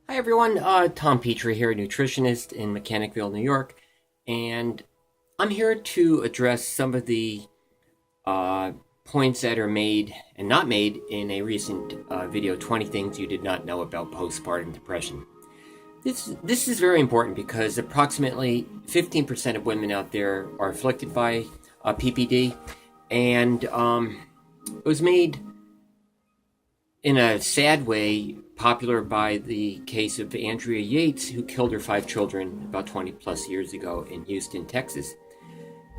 Hi everyone, Tom Petrie here, nutritionist in Mechanicville, New York, and I'm here to address some of the points that are made and not made in a recent video, 20 Things You Did Not Know About Postpartum Depression. This is very important because approximately 15% of women out there are afflicted by PPD, and it was made in a sad way popular by the case of Andrea Yates, who killed her 5 children about 20 plus years ago in Houston, Texas.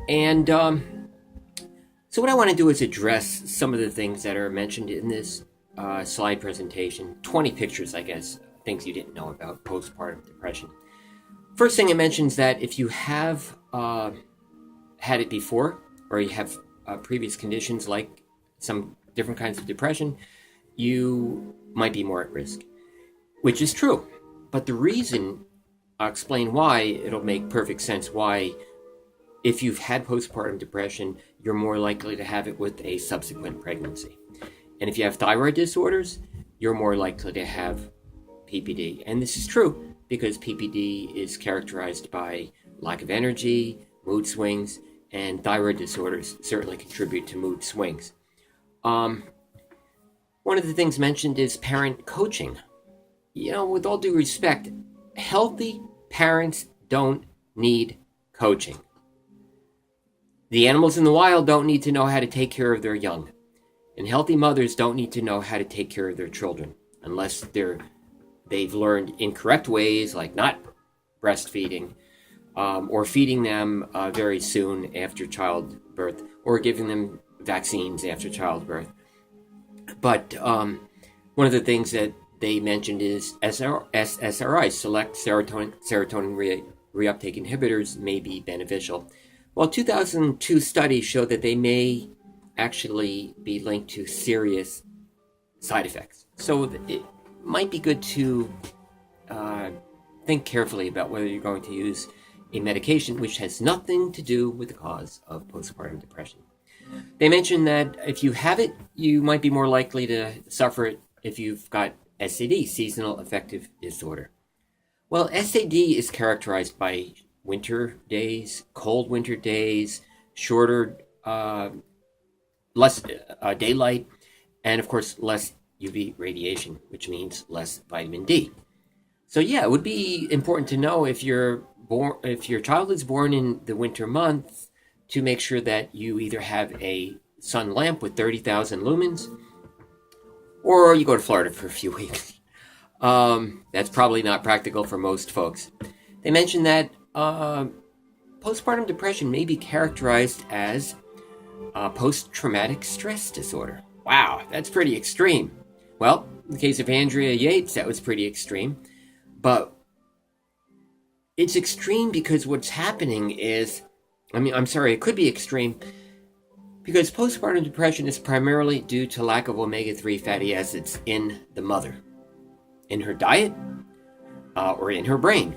And so what I want to do is address some of the things that are mentioned in this slide presentation. 20 pictures, I guess, things you didn't know about postpartum depression. First thing it mentions that if you have had it before, or you have previous conditions like some different kinds of depression, you might be more at risk, which is true. But the reason, I'll explain why, it'll make perfect sense why, if you've had postpartum depression, you're more likely to have it with a subsequent pregnancy. And if you have thyroid disorders, you're more likely to have PPD. And this is true because PPD is characterized by lack of energy, mood swings, and thyroid disorders certainly contribute to mood swings. One of the things mentioned is parent coaching. You know, with all due respect, healthy parents don't need coaching. The animals in the wild don't need to know how to take care of their young. And healthy mothers don't need to know how to take care of their children unless they've learned incorrect ways, like not breastfeeding, or feeding them very soon after childbirth, or giving them vaccines after childbirth. But one of the things that they mentioned is SSRIs, select serotonin reuptake inhibitors, may be beneficial. Well, 2002 studies show that they may actually be linked to serious side effects. So it might be good to think carefully about whether you're going to use a medication which has nothing to do with the cause of postpartum depression. They mentioned that if you have it, you might be more likely to suffer it if you've got SAD, seasonal affective disorder. Well, SAD is characterized by winter days, cold winter days, shorter, less daylight, and of course less UV radiation, which means less vitamin D. So yeah, it would be important to know if your child is born in the winter months, to make sure that you either have a sun lamp with 30,000 lumens, or you go to Florida for a few weeks. That's probably not practical for most folks. They mentioned that postpartum depression may be characterized as post-traumatic stress disorder. Wow, that's pretty extreme. Well, in the case of Andrea Yates, that was pretty extreme. But it's extreme because what's happening is, it could be extreme because postpartum depression is primarily due to lack of omega-3 fatty acids in the mother, in her diet, or in her brain.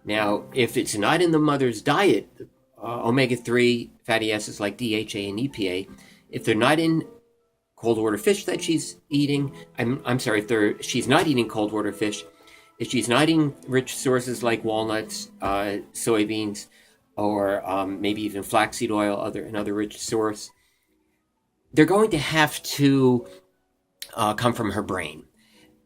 Now, if it's not in the mother's diet, omega-3 fatty acids like DHA and EPA, if they're not in cold water fish that she's eating, if she's not eating cold water fish, if she's not eating rich sources like walnuts, soybeans, or maybe even flaxseed oil, another rich source, they're going to have to come from her brain.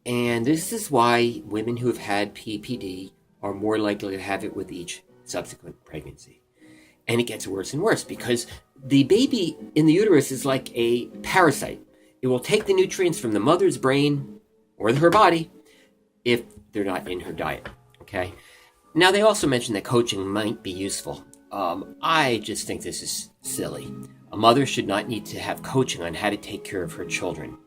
And this is why women who have had PPD are more likely to have it with each subsequent pregnancy. And it gets worse and worse because the baby in the uterus is like a parasite. It will take the nutrients from the mother's brain or her body if they're not in her diet, okay? Now, they also mentioned that coaching might be useful. I just think this is silly. A mother should not need to have coaching on how to take care of her children.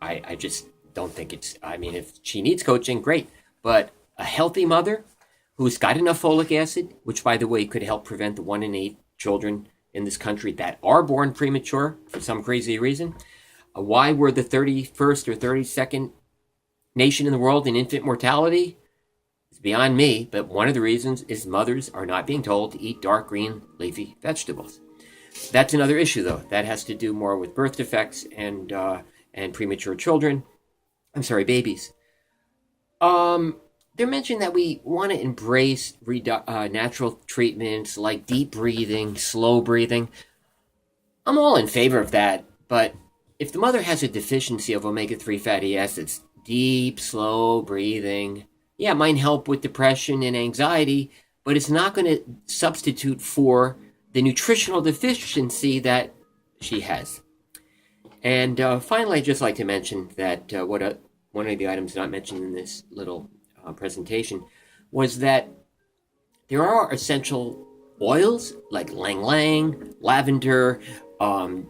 I just don't think if she needs coaching, great. But a healthy mother who's got enough folic acid, which, by the way, could help prevent the 1 in 8 children in this country that are born premature for some crazy reason. Why we're the 31st or 32nd nation in the world in infant mortality? Beyond me, but one of the reasons is mothers are not being told to eat dark green leafy vegetables. That's another issue, though. That has to do more with birth defects and premature children. Babies. they're mentioning that we want to embrace natural treatments like deep breathing, slow breathing. I'm all in favor of that, but if the mother has a deficiency of omega-3 fatty acids, deep, slow breathing, yeah, it might help with depression and anxiety, but it's not going to substitute for the nutritional deficiency that she has. And finally, I'd just like to mention that one of the items not mentioned in this little presentation was that there are essential oils like ylang ylang, lavender,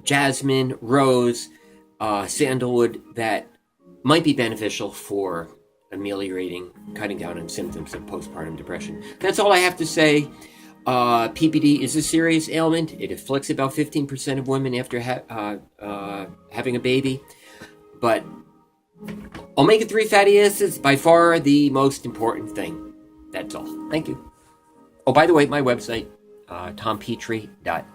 jasmine, rose, sandalwood that might be beneficial for ameliorating, cutting down on symptoms of postpartum depression. That's all I have to say. PPD is a serious ailment. It afflicts about 15% of women after having a baby. But omega-3 fatty acids, by far the most important thing. That's all. Thank you. Oh, by the way, my website, tompetrie.com.